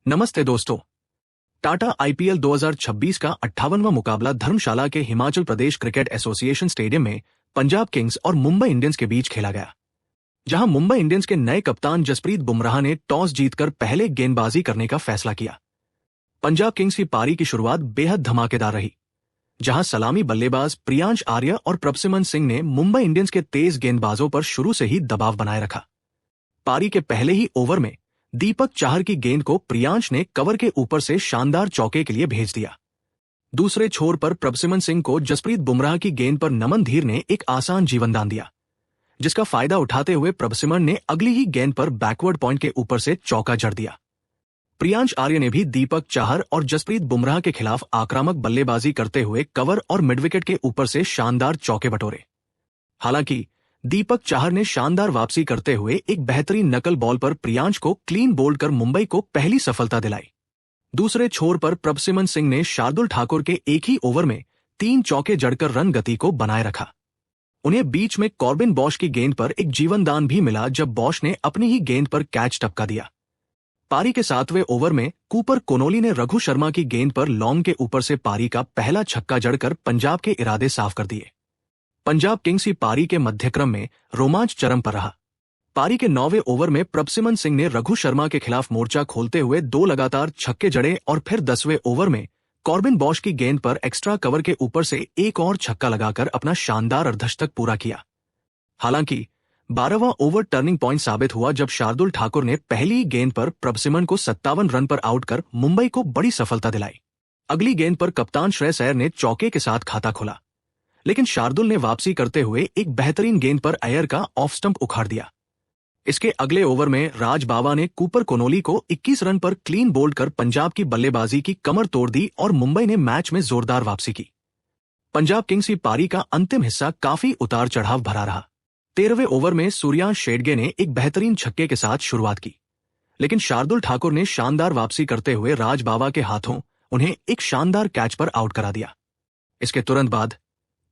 नमस्ते दोस्तों। टाटा आईपीएल 2026 का 58वां मुकाबला धर्मशाला के Himachal Pradesh cricket association stadium में पंजाब किंग्स और मुंबई इंडियंस के बीच खेला गया, जहां मुंबई इंडियंस के नए कप्तान जसप्रीत बुमराह ने टॉस जीतकर पहले गेंदबाजी करने का फैसला किया। पंजाब किंग्स की पारी की शुरुआत बेहद धमाकेदार रही, जहां सलामी बल्लेबाज प्रियांश आर्य और प्रभसिमन सिंह ने मुंबई इंडियंस के तेज गेंदबाजों पर शुरू से ही दबाव बनाए रखा। पारी के पहले ही ओवर में दीपक चाहर की गेंद को प्रियांश ने कवर के ऊपर से शानदार चौके के लिए भेज दिया। दूसरे छोर पर प्रभसिमन सिंह को जसप्रीत बुमराह की गेंद पर नमन धीर ने एक आसान जीवनदान दिया, जिसका फायदा उठाते हुए प्रभसिमन ने अगली ही गेंद पर बैकवर्ड पॉइंट के ऊपर से चौका जड़ दिया। प्रियांश आर्य ने भी दीपक चाहर और जसप्रीत बुमराह के खिलाफ आक्रामक बल्लेबाजी करते हुए कवर और मिडविकेट के ऊपर से शानदार चौके बटोरे। हालांकि दीपक चाहर ने शानदार वापसी करते हुए एक बेहतरीन नकल बॉल पर प्रियांश को क्लीन बोल्ड कर मुंबई को पहली सफलता दिलाई। दूसरे छोर पर प्रभसिमन सिंह ने शार्दुल ठाकुर के एक ही ओवर में 3 चौके जड़कर रन गति को बनाए रखा। उन्हें बीच में कॉर्बिन बॉश की गेंद पर एक जीवनदान भी मिला, जब बॉश ने अपनी ही गेंद पर कैच टपका दिया। पारी के 7वें ओवर में कूपर कोनोली ने रघु शर्मा की गेंद पर लॉन्ग के ऊपर से पारी का पहला छक्का जड़कर पंजाब के इरादे साफ कर दिए। पंजाब किंग्स की पारी के मध्यक्रम में रोमांच चरम पर रहा। पारी के 9वें ओवर में प्रभसिमन सिंह ने रघु शर्मा के खिलाफ मोर्चा खोलते हुए 2 लगातार छक्के जड़े और फिर 10वें ओवर में कॉर्बिन बॉश की गेंद पर एक्स्ट्रा कवर के ऊपर से एक और छक्का लगाकर अपना शानदार अर्धशतक पूरा किया। हालांकि 12वां ओवर टर्निंग पॉइंट साबित हुआ, जब शार्दुल ठाकुर ने पहली गेंद पर प्रभसिमन को 57 रन पर आउट कर मुंबई को बड़ी सफलता दिलाई। अगली गेंद पर कप्तान श्रेयस अय्यर ने चौके के साथ खाता खोला, लेकिन शार्दुल ने वापसी करते हुए एक बेहतरीन गेंद पर अय्यर का ऑफ स्टंप उखाड़ दिया। इसके अगले ओवर में राज बावा ने कूपर कोनोली को 21 रन पर क्लीन बोल्ड कर पंजाब की बल्लेबाजी की कमर तोड़ दी और मुंबई ने मैच में जोरदार वापसी की। पंजाब किंग्स की पारी का अंतिम हिस्सा काफी उतार चढ़ाव भरा रहा। 13वें ओवर में सूर्यांश शेडगे ने एक बेहतरीन छक्के के साथ शुरुआत की, लेकिन शार्दुल ठाकुर ने शानदार वापसी करते हुए राज बावा के हाथों उन्हें एक शानदार कैच पर आउट करा दिया। इसके तुरंत बाद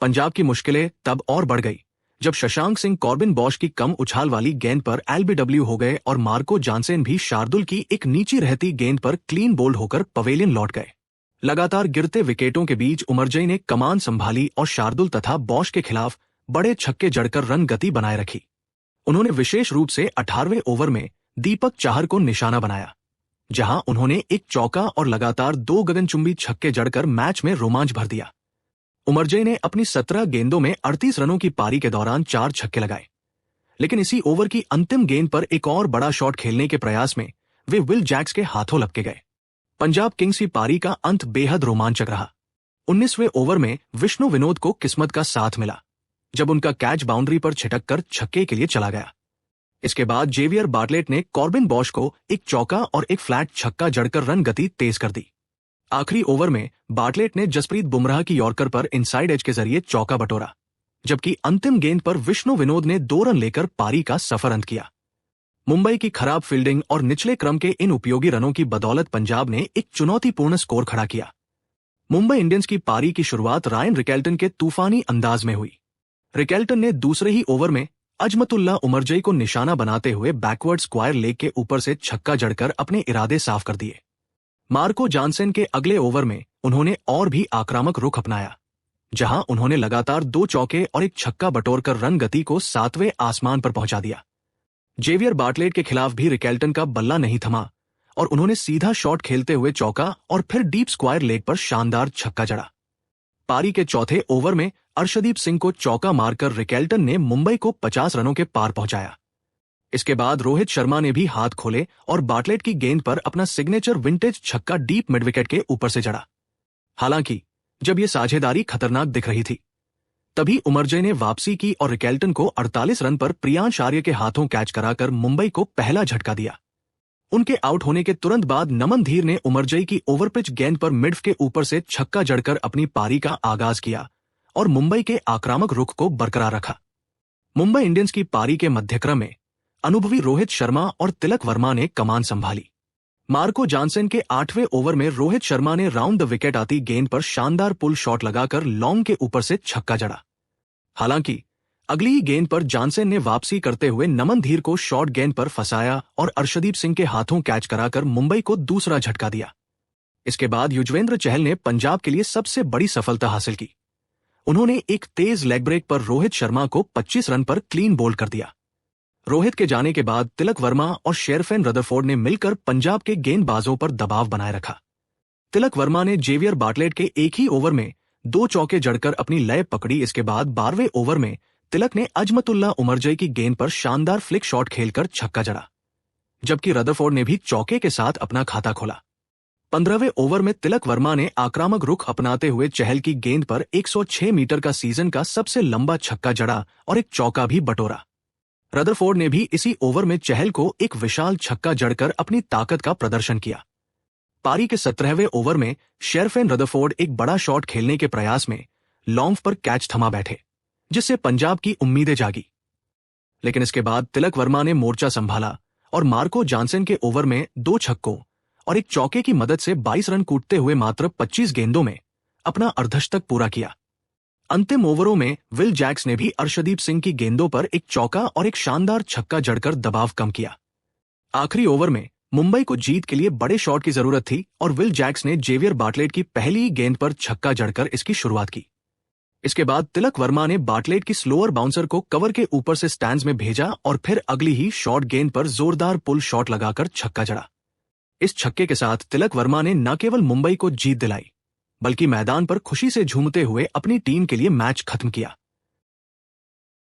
पंजाब की मुश्किलें तब और बढ़ गई, जब शशांक सिंह कॉर्बिन बॉश की कम उछाल वाली गेंद पर एलबीडब्ल्यू हो गए और मार्को जानसेन भी शार्दुल की एक नीची रहती गेंद पर क्लीन बोल्ड होकर पवेलियन लौट गए। लगातार गिरते विकेटों के बीच उमरजई ने कमान संभाली और शार्दुल तथा बॉश के खिलाफ बड़े छक्के जड़कर रन गति बनाए रखी। उन्होंने विशेष रूप से 18वें ओवर में दीपक चाहर को निशाना बनाया, जहां उन्होंने एक चौका और लगातार 2 गगनचुंबी छक्के जड़कर मैच में रोमांच भर दिया। उमरजई ने अपनी 17 गेंदों में 38 रनों की पारी के दौरान 4 छक्के लगाए, लेकिन इसी ओवर की अंतिम गेंद पर एक और बड़ा शॉट खेलने के प्रयास में वे विल जैक्स के हाथों लपके गए। पंजाब किंग्स की पारी का अंत बेहद रोमांचक रहा। 19वें ओवर में विष्णु विनोद को किस्मत का साथ मिला, जब उनका कैच बाउंड्री पर छिटक कर छक्के के लिए चला गया। इसके बाद जेवियर बार्टलेट ने कॉर्बिन बॉश को एक चौका और एक फ्लैट छक्का जड़कर रन गति तेज कर दी। आखिरी ओवर में बार्टलेट ने जसप्रीत बुमराह की यॉर्कर पर इनसाइड एज के जरिए चौका बटोरा, जबकि अंतिम गेंद पर विष्णु विनोद ने 2 रन लेकर पारी का सफर अंत किया। मुंबई की खराब फील्डिंग और निचले क्रम के इन उपयोगी रनों की बदौलत पंजाब ने एक चुनौतीपूर्ण स्कोर खड़ा किया। मुंबई इंडियंस की पारी की शुरुआत रायन रिकेल्टन के तूफानी अंदाज में हुई। रिकेल्टन ने दूसरे ही ओवर में अजमतुल्लाह उमरजई को निशाना बनाते हुए बैकवर्ड स्क्वायर लेग के ऊपर से छक्का जड़कर अपने इरादे साफ कर दिए। मार्को जानसेन के अगले ओवर में उन्होंने और भी आक्रामक रुख अपनाया, जहां उन्होंने लगातार 2 चौके और एक छक्का बटोरकर रन गति को 7वें आसमान पर पहुंचा दिया। जेवियर बार्टलेट के खिलाफ भी रिकेल्टन का बल्ला नहीं थमा और उन्होंने सीधा शॉट खेलते हुए चौका और फिर डीप स्क्वायर लेग पर शानदार छक्का जड़ा। पारी के चौथे ओवर में अर्शदीप सिंह को चौका मारकर रिकेल्टन ने मुंबई को 50 रनों के पार पहुंचाया। इसके बाद रोहित शर्मा ने भी हाथ खोले और बार्टलेट की गेंद पर अपना सिग्नेचर विंटेज छक्का डीप मिडविकेट के ऊपर से जड़ा। हालांकि जब यह साझेदारी खतरनाक दिख रही थी, तभी उमरजई ने वापसी की और रिकेल्टन को 48 रन पर प्रियांश आर्य के हाथों कैच कराकर मुंबई को पहला झटका दिया। उनके आउट होने के तुरंत बाद नमन धीर ने उमरजई की ओवरपिच गेंद पर मिड्फ के ऊपर से छक्का जड़कर अपनी पारी का आगाज किया और मुंबई के आक्रामक रुख को बरकरार रखा। मुंबई इंडियंस की पारी के मध्यक्रम में अनुभवी रोहित शर्मा और तिलक वर्मा ने कमान संभाली। मार्को जानसेन के 8वें ओवर में रोहित शर्मा ने राउंड द विकेट आती गेंद पर शानदार पुल शॉट लगाकर लॉन्ग के ऊपर से छक्का जड़ा। हालांकि अगली ही गेंद पर जॉनसन ने वापसी करते हुए नमन धीर को शॉर्ट गेंद पर फंसाया और अर्शदीप सिंह के हाथों कैच कराकर मुंबई को दूसरा झटका दिया। इसके बाद युजवेंद्र चहल ने पंजाब के लिए सबसे बड़ी सफलता हासिल की। उन्होंने एक तेज लेग ब्रेक पर रोहित शर्मा को 25 रन पर क्लीन बोल्ड कर दिया। रोहित के जाने के बाद तिलक वर्मा और शेरफेन रदरफोर्ड ने मिलकर पंजाब के गेंदबाजों पर दबाव बनाए रखा। तिलक वर्मा ने जेवियर बाटलेट के एक ही ओवर में 2 चौके जड़कर अपनी लय पकड़ी। इसके बाद 12वें ओवर में तिलक ने अजमतुल्ला उमरजई की गेंद पर शानदार फ्लिक शॉट खेलकर छक्का जड़ा, जबकि रदरफोर्ड ने भी चौके के साथ अपना खाता खोला। 15वें ओवर में तिलक वर्मा ने आक्रामक रुख अपनाते हुए चहल की गेंद पर 106 मीटर का सीजन का सबसे लंबा छक्का जड़ा और एक चौका भी बटोरा। रदरफोर्ड ने भी इसी ओवर में चहल को एक विशाल छक्का जड़कर अपनी ताकत का प्रदर्शन किया। पारी के 17वें ओवर में शेरफेन रदरफोर्ड एक बड़ा शॉट खेलने के प्रयास में लॉन्ग पर कैच थमा बैठे, जिससे पंजाब की उम्मीदें जागी। लेकिन इसके बाद तिलक वर्मा ने मोर्चा संभाला और मार्को जॉनसन के ओवर में 2 छक्कों और एक चौके की मदद से 22 रन कूटते हुए मात्र 25 गेंदों में अपना अर्धशतक पूरा किया। अंतिम ओवरों में विल जैक्स ने भी अर्शदीप सिंह की गेंदों पर एक चौका और एक शानदार छक्का जड़कर दबाव कम किया। आखिरी ओवर में मुंबई को जीत के लिए बड़े शॉट की जरूरत थी और विल जैक्स ने जेवियर बाटलेट की पहली गेंद पर छक्का जड़कर इसकी शुरुआत की। इसके बाद तिलक वर्मा ने बाटलेट की स्लोअर बाउंसर को कवर के ऊपर से स्टैंड्स में भेजा और फिर अगली ही शॉर्ट गेंद पर जोरदार पुल शॉट लगाकर छक्का जड़ा। इस छक्के के साथ तिलक वर्मा ने न केवल मुंबई को जीत दिलाई, बल्कि मैदान पर खुशी से झूमते हुए अपनी टीम के लिए मैच खत्म किया।